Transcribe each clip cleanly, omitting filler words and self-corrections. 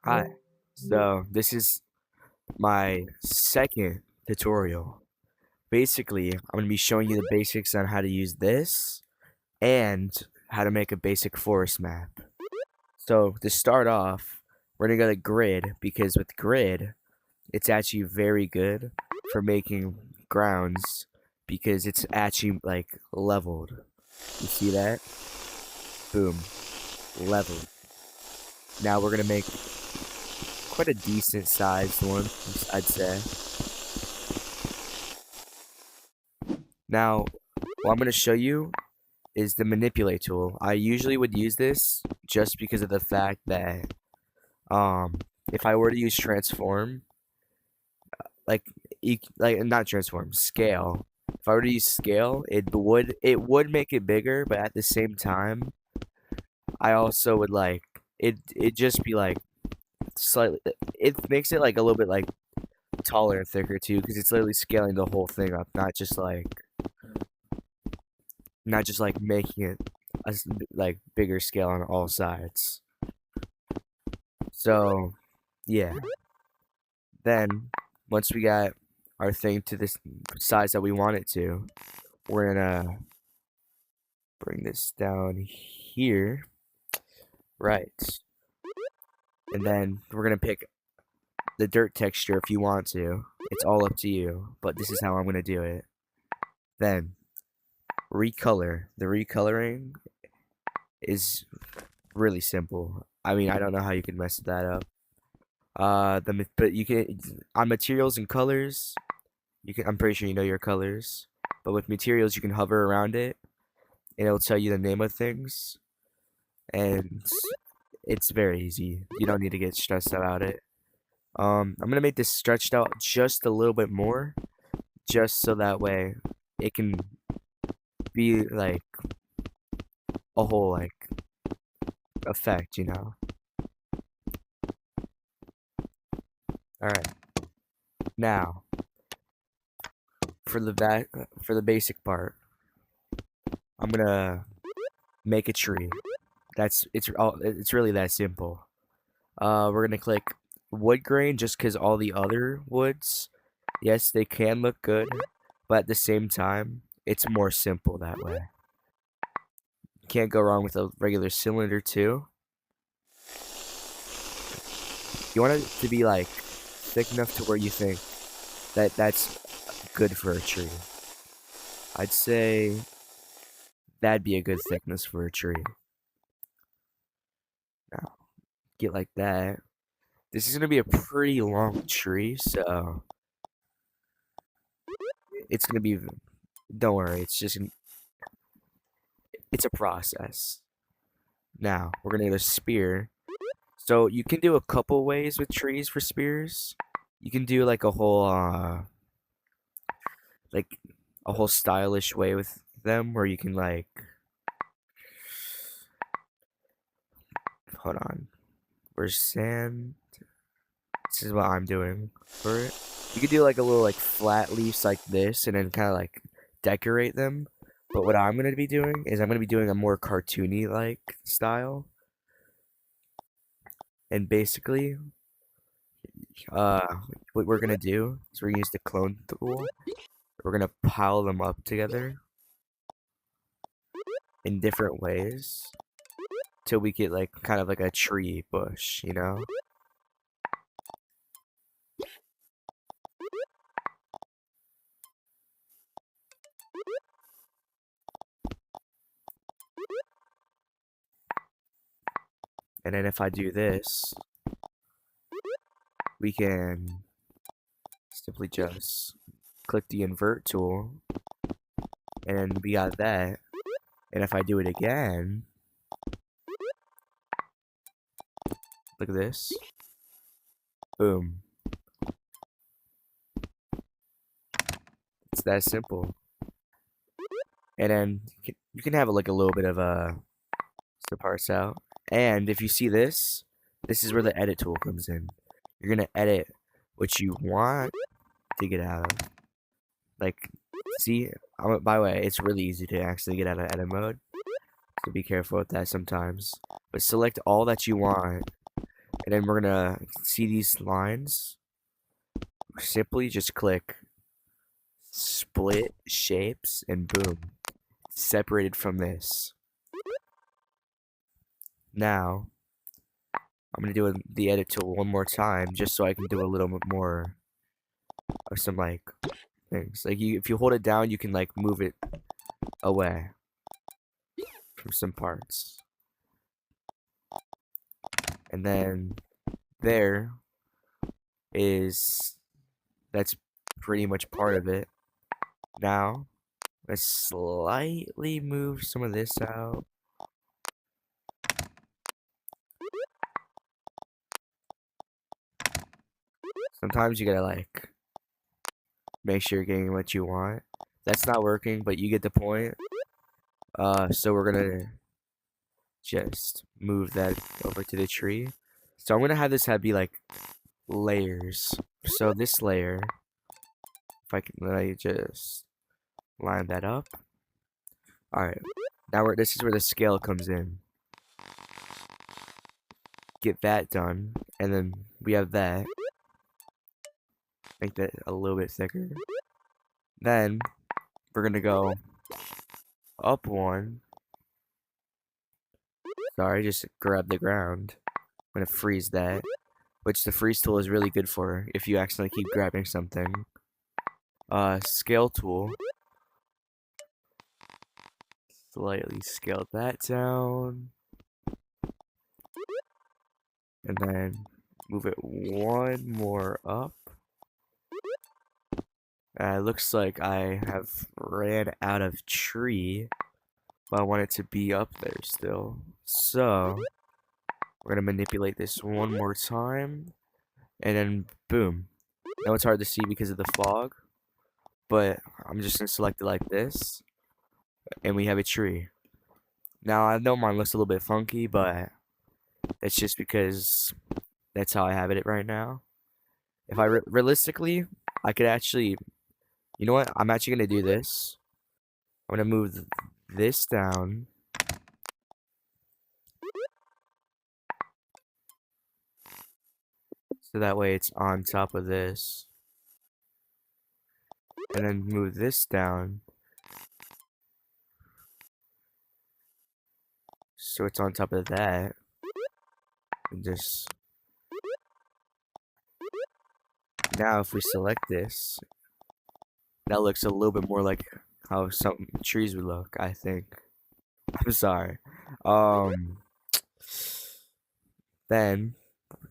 Hi. So this is my second tutorial. Basically, I'm going to be showing you the basics on how to use this and how to make a basic forest map. So to start off, we're going to go to grid because with grid, it's actually very good for making grounds because it's actually like leveled. You see that? Boom. Leveled. Now we're going to make quite a decent sized one, I'd say. Now, what I'm going to show you is the manipulate tool. I usually would use this just because of the fact that if I were to use transform, like like not transform, scale. If I were to use scale, it would make it bigger, but at the same time, I also would like it just be like slightly it makes it like a little bit like taller and thicker too because it's literally scaling the whole thing up, not just like making it like bigger scale on all sides. So yeah, then once we got our thing to this size that we want it to, we're gonna bring this down here, right? And then we're gonna pick the dirt texture if you want to. It's all up to you, but this is how I'm gonna do it. Then recolor. The recoloring is really simple. I mean, I don't know how you can mess that up. But you can on materials and colors. You can. I'm pretty sure you know your colors, but with materials, you can hover around it, and it'll tell you the name of things, and it's very easy. You don't need to get stressed about it. I'm gonna make this stretched out just a little bit more, just so that way it can be like a whole like effect, you know. All right, now for the basic part, I'm gonna make a tree. It's really that simple. We're gonna click wood grain just because all the other woods, yes, they can look good, but at the same time, it's more simple that way. Can't go wrong with a regular cylinder too. You want it to be like thick enough to where you think that that's good for a tree. I'd say that'd be a good thickness for a tree. Now, get like that. This is gonna be a pretty long tree, so it's gonna be. Don't worry, it's a process. Now we're gonna get a spear. So you can do a couple ways with trees for spears. You can do like a whole stylish way with them where you can like hold on. Where's sand? This is what I'm doing for it. You could do like a little like flat leaves like this and then kind of like decorate them. But what I'm gonna be doing is I'm gonna be doing a more cartoony like style. And basically, uh, what we're gonna do is we're gonna use the clone tool. We're gonna pile them up together in different ways till we get like kind of like a tree bush, you know? And then if I do this, we can simply just click the invert tool, and then we got that. And if I do it again, look at this. Boom. It's that simple. And then you can have like a little bit of to parse out. And if you see this, this is where the edit tool comes in. You're gonna edit what you want to get out of. Like, see, by the way, it's really easy to actually get out of edit mode. So be careful with that sometimes. But select all that you want, And then we're gonna see these lines. Simply just click split shapes and boom, separated from this. Now, I'm gonna do the edit tool one more time just so I can do a little bit more of some like things. Like if you hold it down, you can like move it away from some parts. And then there is, that's pretty much part of it. Now, let's slightly move some of this out. Sometimes you gotta like make sure you're getting what you want. That's not working, but you get the point. So we're gonna just move that over to the tree. So I'm gonna have this be like layers. So this layer, if I can, let I just line that up. All right, now this is where the scale comes in. Get that done, and then we have that. Make that a little bit thicker. Then we're gonna go up one. Sorry, just grab the ground. I'm gonna freeze that, which the freeze tool is really good for if you accidentally keep grabbing something. Scale tool. Slightly scale that down. And then move it one more up. Looks like I have ran out of tree, but I want it to be up there still. So we're gonna manipulate this one more time, and then boom. Now it's hard to see because of the fog, but I'm just gonna select it like this, and we have a tree. Now I know mine looks a little bit funky, but that's just because that's how I have it right now. If I realistically, I could actually, you know what? I'm actually gonna do this. I'm gonna move this down. So that way it's on top of this. And then move this down. So it's on top of that. And just now if we select this, that looks a little bit more like how some trees would look, I think. I'm sorry. Then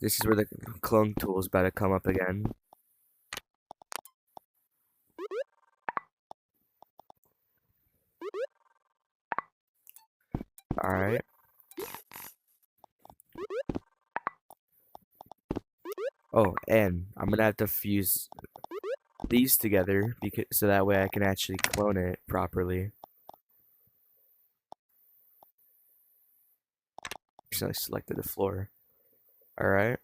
this is where the clone tool is about to come up again. Alright. Oh, and I'm gonna have to fuse these together because so that way I can actually clone it properly. So I selected the floor. Alright.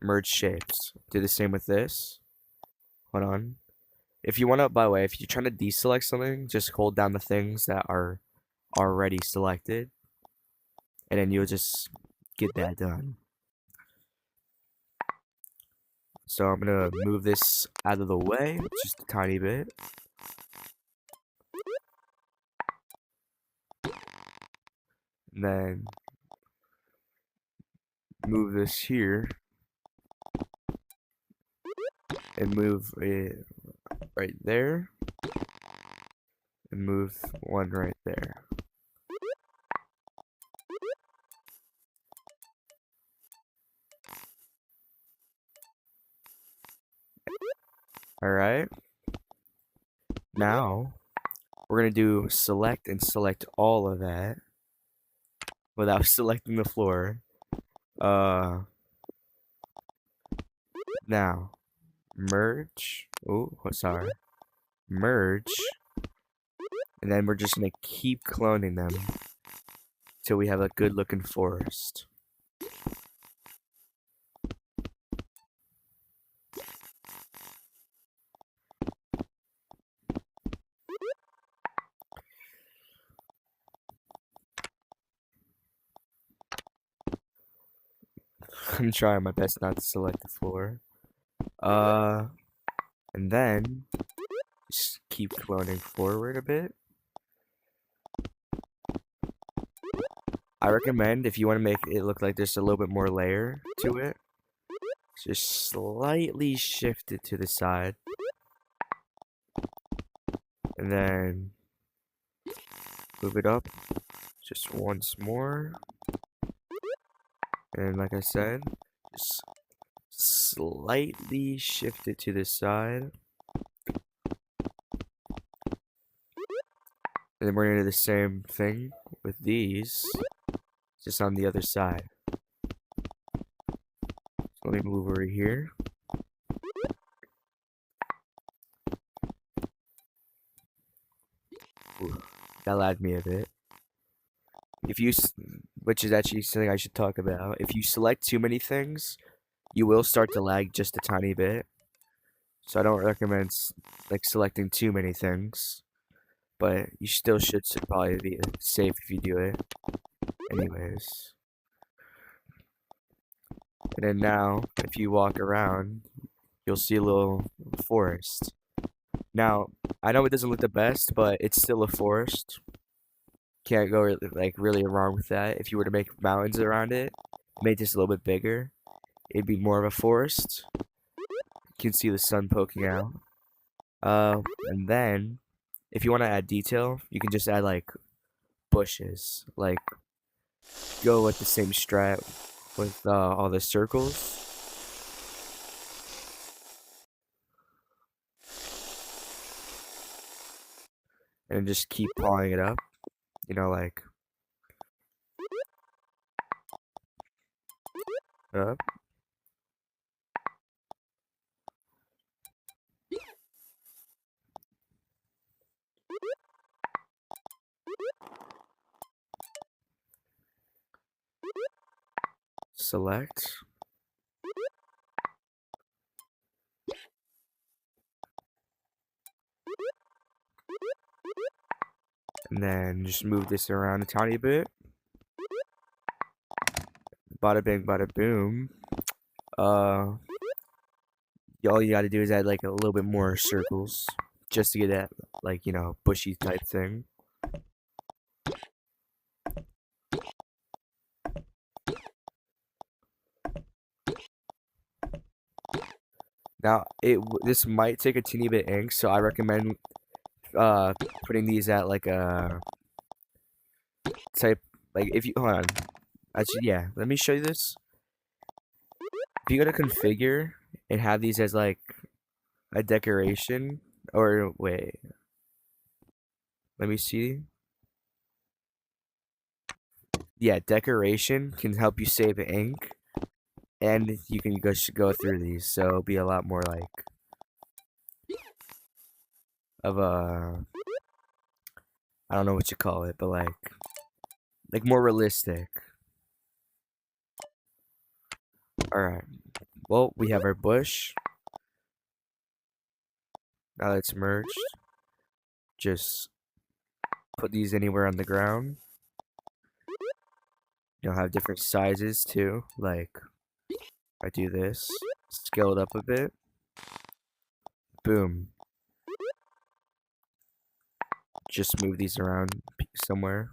Merge shapes. Do the same with this. Hold on. If you want to, by the way, if you're trying to deselect something, just hold down the things that are already selected. And then you'll just get that done. So I'm gonna move this out of the way, just a tiny bit. And then move this here. And move it right there. And move one right there. Alright. Now, we're gonna do select and select all of that without selecting the floor. Now, merge. Oh, sorry. Merge. And then we're just gonna keep cloning them till we have a good looking forest. I'm trying my best not to select the floor. And then just keep cloning forward a bit. I recommend if you want to make it look like there's a little bit more layer to it, just slightly shift it to the side. And then move it up just once more. And like I said, just slightly shift it to the side. And then we're going to do the same thing with these, just on the other side. So let me move over here. Ooh, that lagged me a bit. Which is actually something I should talk about. If you select too many things, you will start to lag just a tiny bit. So I don't recommend like selecting too many things, but you still should probably be safe if you do it. Anyways. And then now, if you walk around, you'll see a little forest. Now, I know it doesn't look the best, but it's still a forest. Can't go really wrong with that. If you were to make mountains around it, make this a little bit bigger, it'd be more of a forest. You can see the sun poking out. And then if you want to add detail, you can just add like bushes, like go with the same strat with all the circles. And just keep pawing it up, like up. Select. And then just move this around a tiny bit. Bada bing, bada boom. All you gotta do is add like a little bit more circles just to get that like, bushy type thing. Now, this might take a teeny bit ink, so I recommend putting these at like a type, like if you, hold on. Actually, yeah, let me show you this. If you go to configure and have these as like a decoration, or wait, let me see. Yeah, decoration can help you save ink, and you can go through these, so it'll be a lot more like of a, I don't know what you call it, but like more realistic. Alright, well, we have our bush. Now that it's merged, just put these anywhere on the ground. You'll have different sizes too, like I do this, scale it up a bit. Boom. Just move these around somewhere.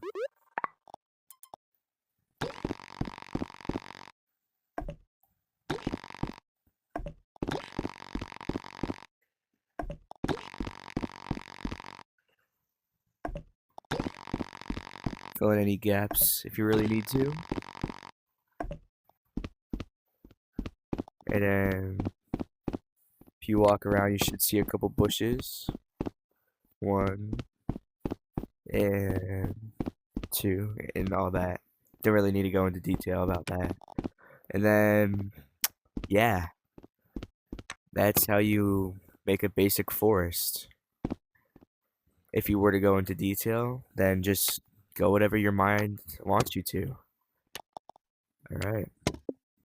Fill in any gaps if you really need to. And then if you walk around, you should see a couple bushes. 1 and 2 and all that. Don't really need to go into detail about that. And then, yeah, that's how you make a basic forest. If you were to go into detail, then just go whatever your mind wants you to. All right.